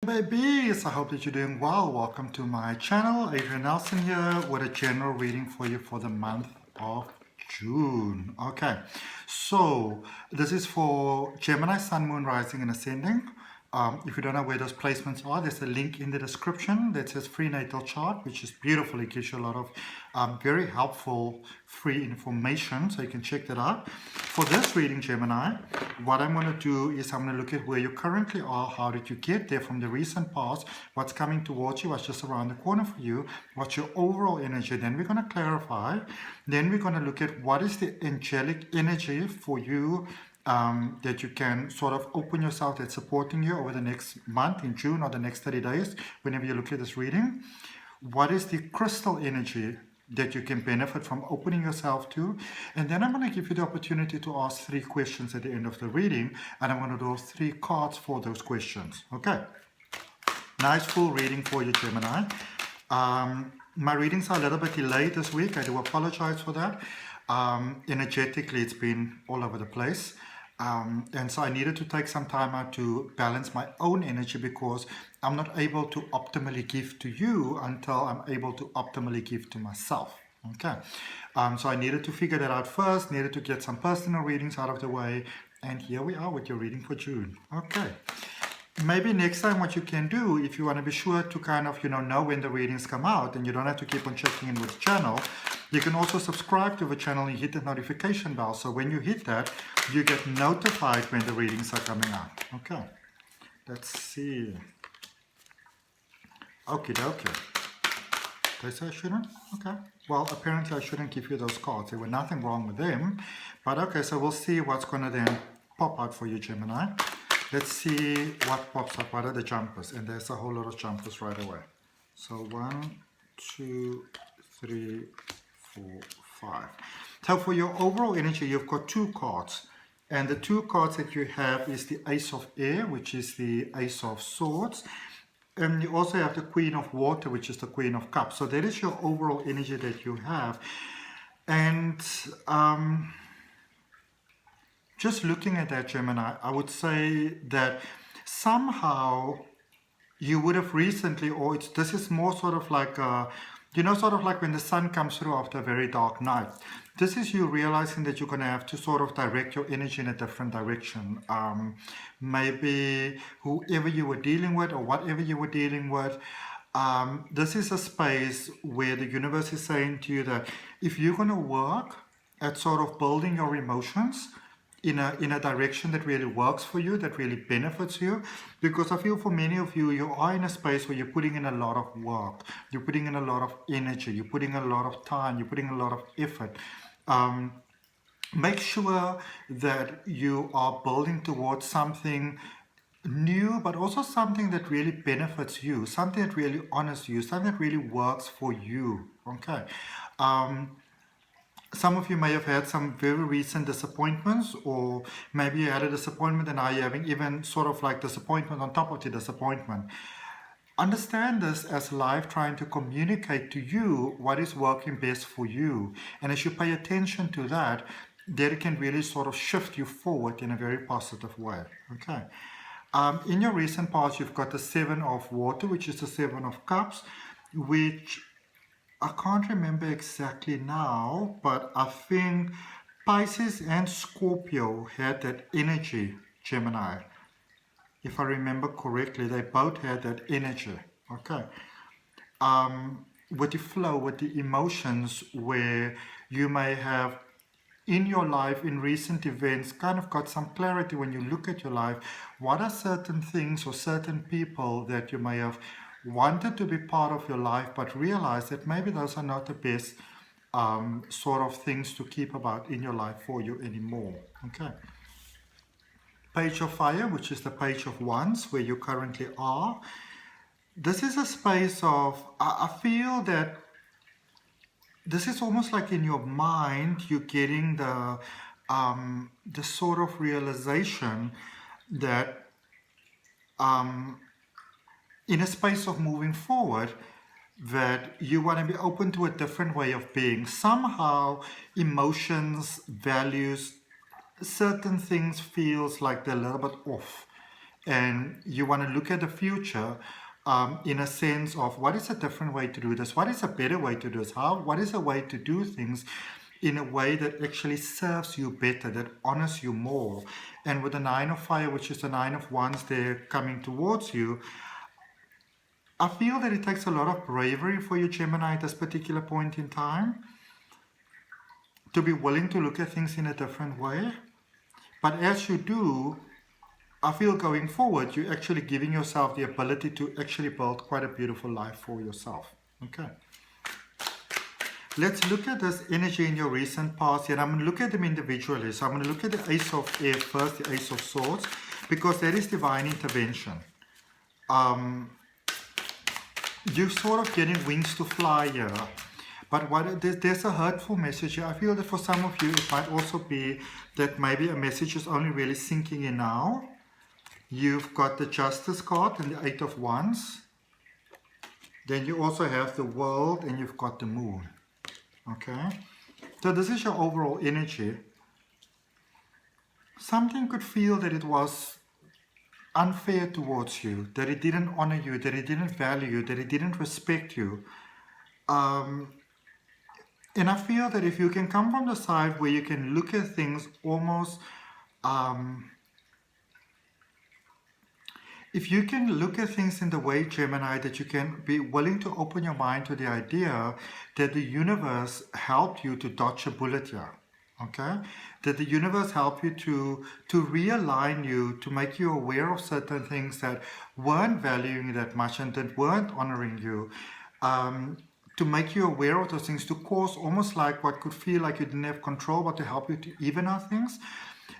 babies, I hope that you're doing well. Welcome to my channel. Adrian Nelson here with a general reading for you for the month of June. Okay, so this is for Gemini, Sun, Moon, Rising and Ascending. If you don't know where those placements are, there's a link in the description that says free natal chart, which is beautiful. It gives you a lot of very helpful free information, so you can check that out. For this reading, Gemini, what I'm going to do is I'm going to look at where you currently are. How did you get there from the recent past? What's coming towards you? What's just around the corner for you? What's your overall energy? Then we're going to clarify. Then we're going to look at what is the angelic energy for you, that you can sort of open yourself, that's supporting you over the next month in June or the next 30 days, whenever you look at this reading. What is the crystal energy that you can benefit from opening yourself to? And then I'm going to give you the opportunity to ask 3 questions at the end of the reading, and I'm going to draw 3 cards for those questions. Okay, nice full reading for you, Gemini. My readings are a little bit delayed this week. I do apologize for that. Energetically, it's been all over the place. And so I needed to take some time out to balance my own energy, because I'm not able to optimally give to you until I'm able to optimally give to myself. Okay, so I needed to figure that out first, needed to get some personal readings out of the way, and here we are with your reading for June. Okay, maybe next time what you can do, if you want to be sure to kind of, know when the readings come out, and you don't have to keep on checking in with the channel, you can also subscribe to the channel and hit the notification bell. So when you hit that, you get notified when the readings are coming out. Okay, let's see. Okay. Did I say I shouldn't? Okay. Well, apparently I shouldn't give you those cards. There was nothing wrong with them. But okay, so we'll see what's going to then pop out for you, Gemini. Let's see what pops up. What are the jumpers? And there's a whole lot of jumpers right away. So 1, 2, 3, 4, 5. So for your overall energy, you've got 2 cards. And the 2 cards that you have is the Ace of Air, which is the Ace of Swords. And you also have the Queen of Water, which is the Queen of Cups. So that is your overall energy that you have. And just looking at that, Gemini, I would say that somehow you would have recently, or this is more sort of like sort of like when the sun comes through after a very dark night. This is you realizing that you're going to have to sort of direct your energy in a different direction. Maybe whoever you were dealing with or whatever you were dealing with, this is a space where the universe is saying to you that if you're going to work at sort of building your emotions in a direction that really works for you, that really benefits you, because I feel for many of you, you are in a space where you're putting in a lot of work, you're putting in a lot of energy, you're putting in a lot of time, you're putting in a lot of effort. Make sure that you are building towards something new, but also something that really benefits you, something that really honors you, something that really works for you. Okay. Some of you may have had some very recent disappointments, or maybe you had a disappointment and now you're having even sort of like disappointment on top of the disappointment. Understand this as life trying to communicate to you what is working best for you. And as you pay attention to that, then it can really sort of shift you forward in a very positive way. Okay. In your recent past, you've got the 7 of Water, which is the 7 of Cups, which I can't remember exactly now, but I think Pisces and Scorpio had that energy, Gemini. If I remember correctly, they both had that energy. Okay. With the flow, with the emotions, where you may have in your life, in recent events, kind of got some clarity when you look at your life. What are certain things or certain people that you may have wanted to be part of your life, but realize that maybe those are not the best sort of things to keep about in your life for you anymore. Okay. Page of Fire, which is the Page of Wands, where you currently are. This is a space of, I feel that this is almost like in your mind, you're getting the sort of realization that in a space of moving forward, that you want to be open to a different way of being. Somehow emotions, values, certain things feels like they're a little bit off. and you want to look at the future in a sense of what is a different way to do this, what is a better way to do this, what is a way to do things in a way that actually serves you better, that honors you more. And with the Nine of Fire, which is the Nine of Wands there coming towards you, I feel that it takes a lot of bravery for you, Gemini, at this particular point in time, to be willing to look at things in a different way. But as you do, I feel going forward, you're actually giving yourself the ability to actually build quite a beautiful life for yourself. Okay. Let's look at this energy in your recent past, and I'm going to look at them individually. So I'm going to look at the Ace of Air first, the Ace of Swords, because that is divine intervention. You're sort of getting wings to fly here. But there's a hurtful message here. I feel that for some of you, it might also be that maybe a message is only really sinking in now. You've got the Justice card and the Eight of Wands. Then you also have the World and you've got the Moon. Okay? So this is your overall energy. Something could feel that it was unfair towards you, that it didn't honor you, that it didn't value you, that it didn't respect you. And I feel that if you can come from the side where you can look at things almost, if you can look at things in the way, Gemini, that you can be willing to open your mind to the idea that the universe helped you to dodge a bullet here, okay? That the universe helped you to realign you, to make you aware of certain things that weren't valuing you that much and that weren't honoring you, to make you aware of those things, to cause almost like what could feel like you didn't have control, but to help you to even out things,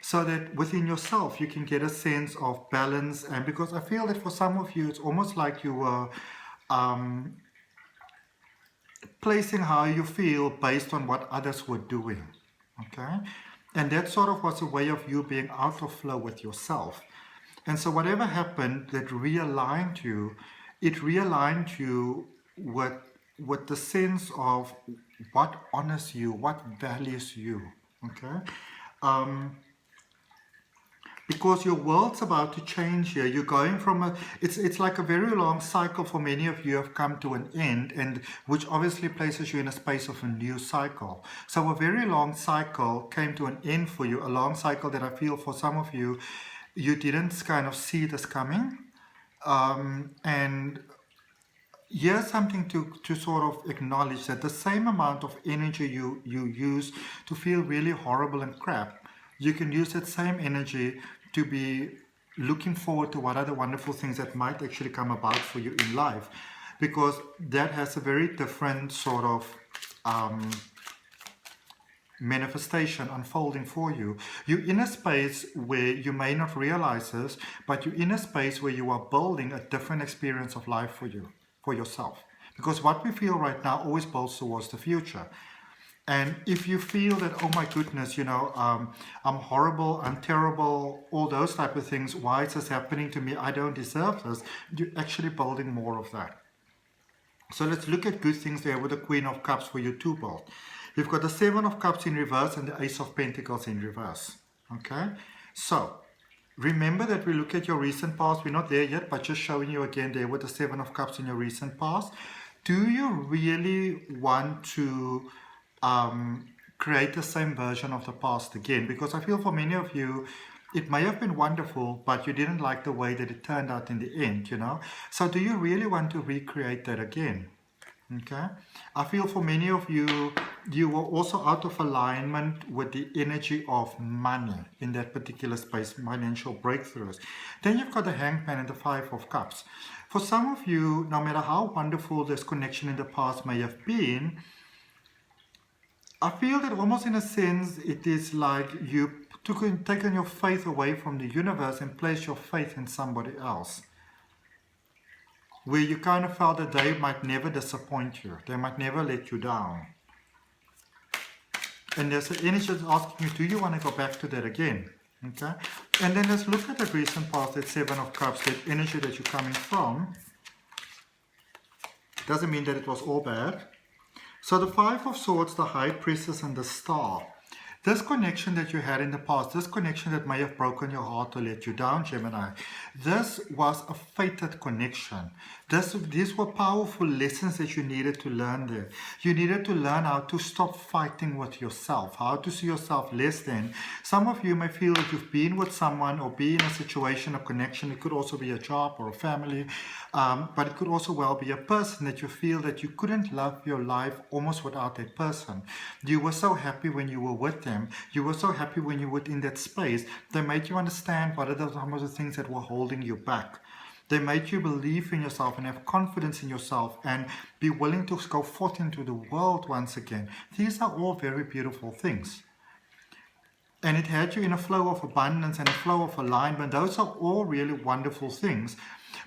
so that within yourself you can get a sense of balance. And because I feel that for some of you, it's almost like you were placing how you feel based on what others were doing, okay? And that sort of was a way of you being out of flow with yourself. And so whatever happened that realigned you, it realigned you with the sense of what honors you, what values you, okay? Because your world's about to change here. You're going from it's like a very long cycle for many of you have come to an end, and which obviously places you in a space of a new cycle. So a very long cycle came to an end for you, a long cycle that I feel for some of you, you didn't kind of see this coming. And here's something to sort of acknowledge, that the same amount of energy you use to feel really horrible and crap, you can use that same energy to be looking forward to what are the wonderful things that might actually come about for you in life, because that has a very different sort of manifestation unfolding for you. You're in a space where you may not realize this, but you're in a space where you are building a different experience of life for you, for yourself. Because what we feel right now always builds towards the future. And if you feel that, oh my goodness, you know, I'm horrible, I'm terrible, all those type of things, why is this happening to me, I don't deserve this, you're actually building more of that. So let's look at good things there with the Queen of Cups for you to build. You've got the Seven of Cups in reverse and the Ace of Pentacles in reverse. Okay? So, remember that we look at your recent past. We're not there yet, but just showing you again there with the Seven of Cups in your recent past. Do you really want to create the same version of the past again? Because I feel for many of you, it may have been wonderful, but you didn't like the way that it turned out in the end, you know? So do you really want to recreate that again? Okay? I feel for many of you, you were also out of alignment with the energy of money in that particular space, financial breakthroughs. Then you've got the Hangman and the Five of Cups. For some of you, no matter how wonderful this connection in the past may have been, I feel that almost in a sense, it is like you taken your faith away from the universe and placed your faith in somebody else. Where you kind of felt that they might never disappoint you. They might never let you down. And there's an energy that's asking you, do you want to go back to that again? Okay? And then let's look at the recent past, that Seven of Cups, that energy that you're coming from. Doesn't mean that it was all bad. So the Five of Swords, the High Priestess and the Star. This connection that you had in the past, this connection that may have broken your heart or let you down, Gemini, this was a fated connection. These were powerful lessons that you needed to learn there. You needed to learn how to stop fighting with yourself, how to see yourself less than. Some of you may feel that you've been with someone or be in a situation, a connection. It could also be a job or a family, but it could also well be a person that you feel that you couldn't love your life almost without that person. You were so happy when you were with them. You were so happy when you were in that space. They made you understand what are some of the things that were holding you back. They made you believe in yourself and have confidence in yourself and be willing to go forth into the world once again. These are all very beautiful things. And it had you in a flow of abundance and a flow of alignment. Those are all really wonderful things.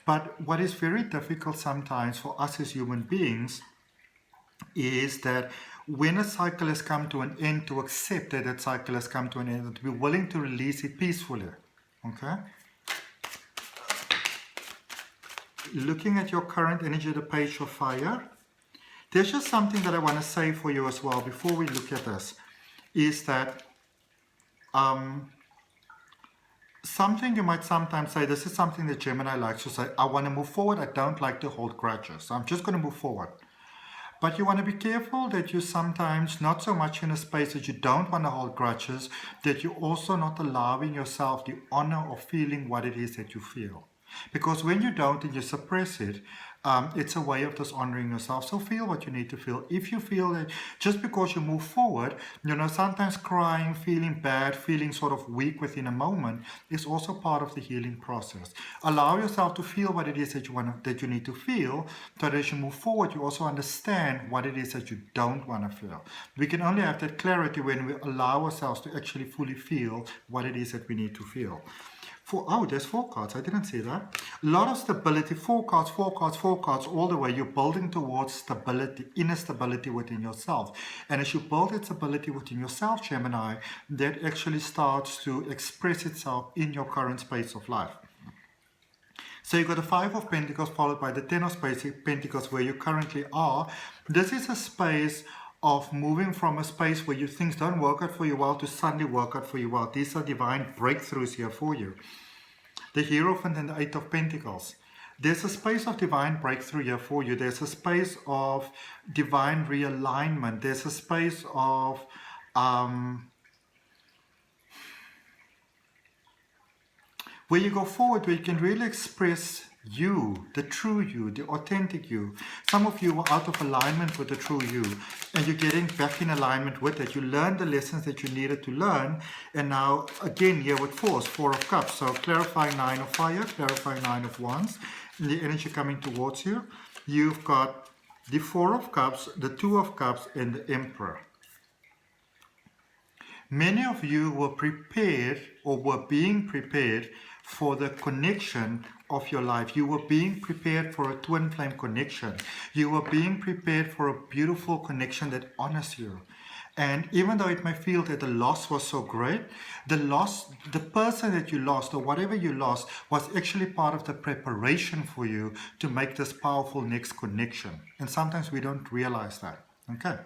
But what is very difficult sometimes for us as human beings is that when a cycle has come to an end, to accept that that cycle has come to an end, and to be willing to release it peacefully. Okay? Looking at your current energy, the Page of Fire, there's just something that I want to say for you as well before we look at this, is that something you might sometimes say, this is something that Gemini likes to say, I want to move forward, I don't like to hold grudges, I'm just going to move forward. But you want to be careful that you sometimes not so much in a space that you don't want to hold grudges, that you're also not allowing yourself the honor of feeling what it is that you feel. Because when you don't and you suppress it, it's a way of dishonoring yourself. So feel what you need to feel. If you feel that just because you move forward, sometimes crying, feeling bad, feeling sort of weak within a moment is also part of the healing process. Allow yourself to feel what it is that you need to feel, so that as you move forward, you also understand what it is that you don't want to feel. We can only have that clarity when we allow ourselves to actually fully feel what it is that we need to feel. There's 4 cards. I didn't see that. A lot of stability. 4 cards all the way. You're building towards stability, inner stability within yourself. And as you build that stability within yourself, Gemini, that actually starts to express itself in your current space of life. So you've got the 5 of Pentacles followed by the 10 of Pentacles where you currently are. This is a space of moving from a space where things don't work out for you well to suddenly work out for you well. These are divine breakthroughs here for you. The Hierophant and the 8 of Pentacles. There's a space of divine breakthrough here for you. There's a space of divine realignment. There's a space of where you go forward, where you can really express you, the true you, the authentic you. Some of you were out of alignment with the true you, and you're getting back in alignment with it. You learned the lessons that you needed to learn, and now again here with 4 of Cups. So clarifying 9 of Fire, clarifying 9 of Wands, and the energy coming towards you. You've got the 4 of Cups, the 2 of Cups, and the Emperor. Many of you were prepared or were being prepared for the connection of your life. You were being prepared for a twin flame connection. You were being prepared for a beautiful connection that honors you. And even though it may feel that the loss was so great, the person that you lost or whatever you lost was actually part of the preparation for you to make this powerful next connection. And sometimes we don't realize that. Okay.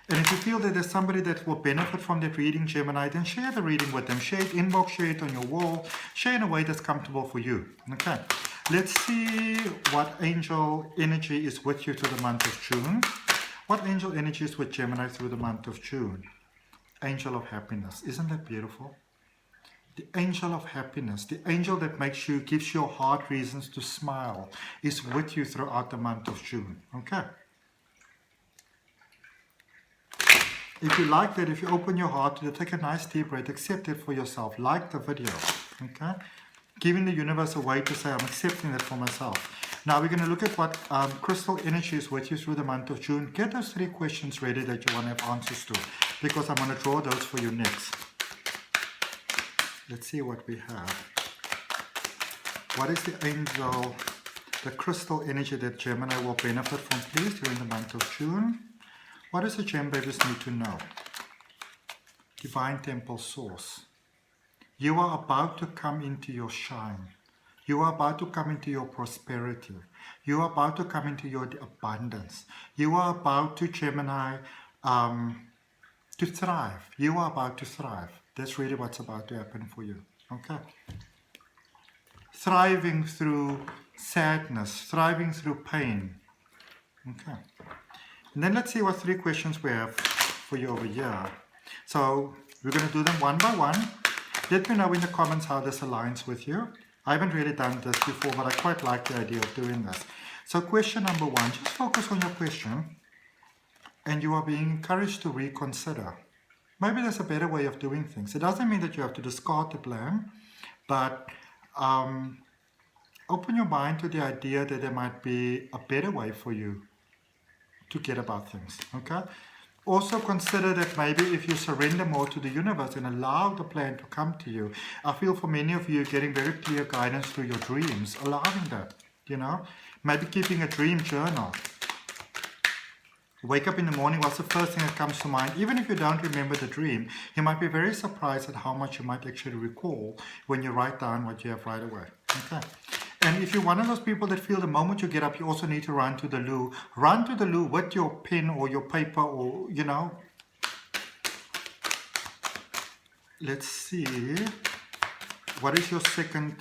And if you feel that there's somebody that will benefit from that reading, Gemini, then share the reading with them. Share it inbox, share it on your wall, share in a way that's comfortable for you. Okay, let's see what angel energy is with you through the month of June. What angel energy is with Gemini through the month of June? Angel of happiness. Isn't that beautiful? The angel of happiness, the angel that gives your heart reasons to smile, is with you throughout the month of June. Okay. If you like that, if you open your heart, you take a nice deep breath, accept it for yourself, like the video, okay? Giving the universe a way to say, I'm accepting it for myself. Now we're going to look at what crystal energy is with you through the month of June. Get those 3 questions ready that you want to have answers to, because I'm going to draw those for you next. Let's see what we have. What is the angel, the crystal energy that Gemini will benefit from, please, during the month of June? What does the Gem Babies need to know? Divine Temple Source. You are about to come into your shine. You are about to come into your prosperity. You are about to come into your abundance. You are about to, Gemini, to thrive. You are about to thrive. That's really what's about to happen for you. Okay. Thriving through sadness, thriving through pain. Okay. And then let's see what 3 questions we have for you over here. So we're going to do them one by one. Let me know in the comments how this aligns with you. I haven't really done this before, but I quite like the idea of doing this. So question number 1, just focus on your question, and you are being encouraged to reconsider. Maybe there's a better way of doing things. It doesn't mean that you have to discard the plan, but open your mind to the idea that there might be a better way for you to get about things. Okay. Also consider that maybe if you surrender more to the universe and allow the plan to come to you. I feel for many of you getting very clear guidance through your dreams, allowing that, you know. Maybe keeping a dream journal. Wake up in the morning, what's the first thing that comes to mind? Even if you don't remember the dream, you might be very surprised at how much you might actually recall when you write down what you have right away. Okay. And if you're one of those people that feel the moment you get up, you also need to run to the loo. Run to the loo with your pen or your paper or, you know. Let's see. What is your second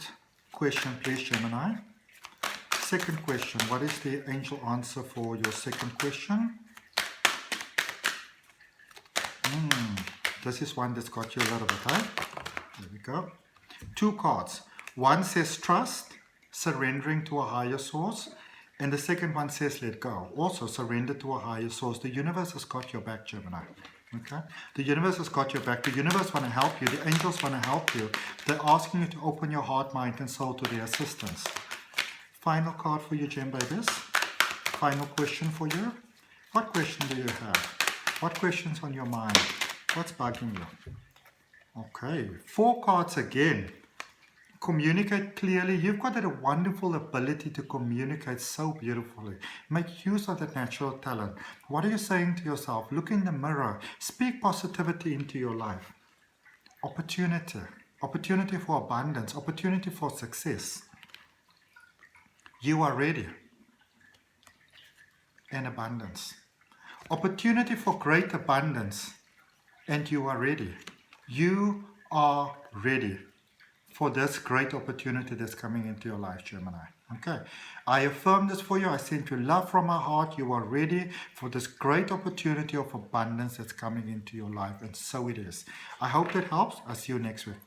question, please, Gemini? Second question. What is the angel answer for your second question? This is one that's got you a little bit, right? There we go. 2 cards. One says trust, surrendering to a higher source, and the second one says let go, also surrender to a higher source. The universe has got your back, Gemini. Okay, the universe has got your back. The universe want to help you. The angels want to help you. They're asking you to open your heart, mind, and soul to their assistance. Final card for you, Gem babies. Final question for you. What question do you have? What questions on your mind? What's bugging you? Okay, 4 cards again. Communicate clearly. You've got a wonderful ability to communicate so beautifully. Make use of that natural talent. What are you saying to yourself? Look in the mirror. Speak positivity into your life. Opportunity. Opportunity for abundance. Opportunity for success. You are ready. And abundance. Opportunity for great abundance. And you are ready. You are ready for this great opportunity that's coming into your life, Gemini. Okay, I affirm this for you. I send you love from my heart. You are ready for this great opportunity of abundance that's coming into your life, and so it is. I hope that helps. I'll see you next week.